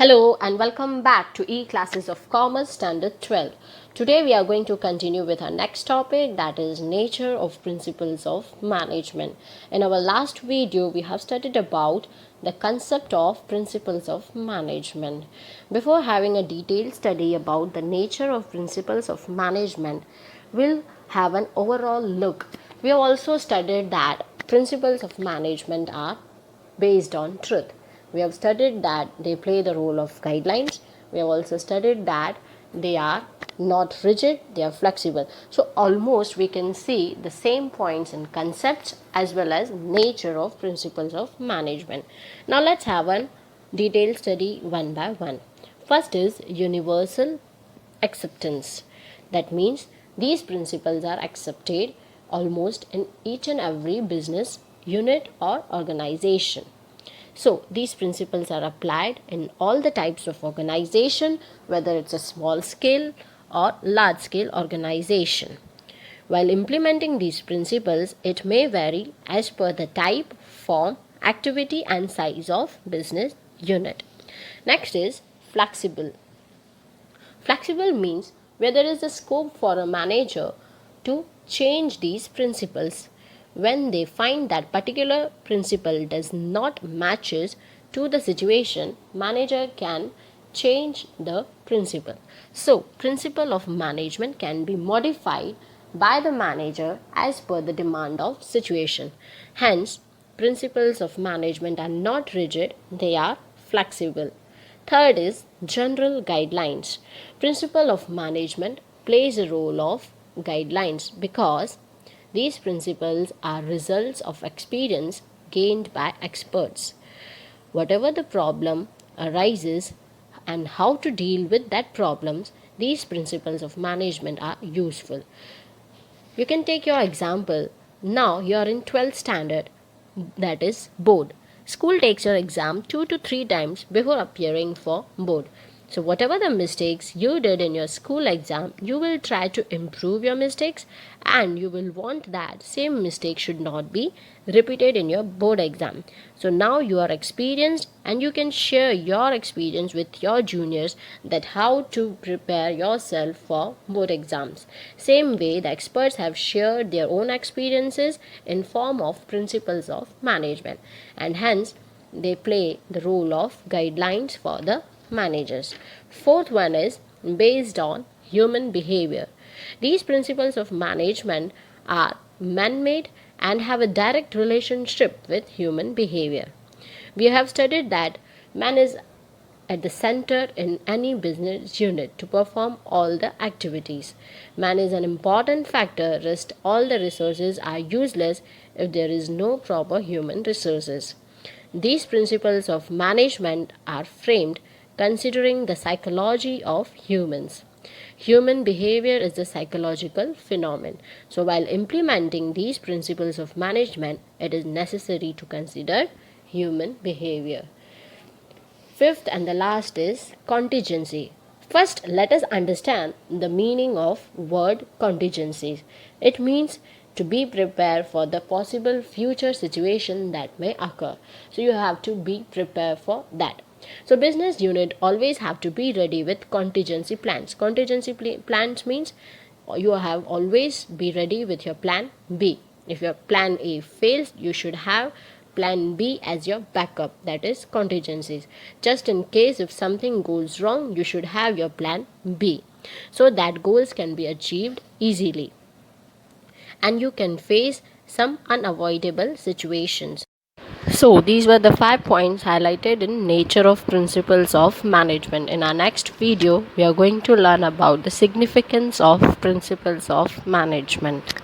Hello and welcome back to E-Classes of Commerce Standard 12. Today we are going to continue with our next topic, that is nature of principles of management. In our last video we have studied about the concept of principles of management. Before having a detailed study about the nature of principles of management, we'll have an overall look. We have also studied that principles of management are based on truth. We have studied that they play the role of guidelines. We have also studied that they are not rigid, they are flexible. So almost we can see the same points and concepts as well as nature of principles of management. Now let's have a detailed study one by one. First is universal acceptance. That means these principles are accepted almost in each and every business unit or organization. So these principles are applied in all the types of organization, whether it's a small scale or large scale organization. While implementing these principles, it may vary as per the type, form, activity and size of business unit. Next is flexible. Flexible means where there is a scope for a manager to change these principles when they find that particular principle does not matches to the situation. Manager can change the principle. So principle of management can be modified by the manager as per the demand of situation. Hence principles of management are not rigid, they are flexible. Third is general guidelines. Principle of management plays a role of guidelines because these principles are results of experience gained by experts. Whatever the problem arises and how to deal with that problems, these principles of management are useful. You can take your example. Now you are in 12th standard, that is board. School takes your exam 2 to 3 times before appearing for board. So whatever the mistakes you did in your school exam, you will try to improve your mistakes and you will want that same mistake should not be repeated in your board exam. So now you are experienced and you can share your experience with your juniors that how to prepare yourself for board exams. Same way the experts have shared their own experiences in form of principles of management, and hence they play the role of guidelines for the managers. Fourth one is based on human behavior. These principles of management are man-made and have a direct relationship with human behavior. We have studied that man is at the center in any business unit to perform all the activities. Man is an important factor, rest all the resources are useless if there is no proper human resources. These principles of management are framed considering the psychology of humans. Human behavior is a psychological phenomenon. So while implementing these principles of management, it is necessary to consider human behavior. Fifth and the last is contingency. First, let us understand the meaning of word contingencies. It means to be prepared for the possible future situation that may occur. So you have to be prepared for that. So business unit always have to be ready with contingency plans. Contingency plans means you have always be ready with your plan B. If your plan A fails, you should have plan B as your backup, that is contingencies. Just in case if something goes wrong, you should have your plan B so that goals can be achieved easily and you can face some unavoidable situations. So these were the 5 points highlighted in nature of principles of management. In our next video, we are going to learn about the significance of principles of management.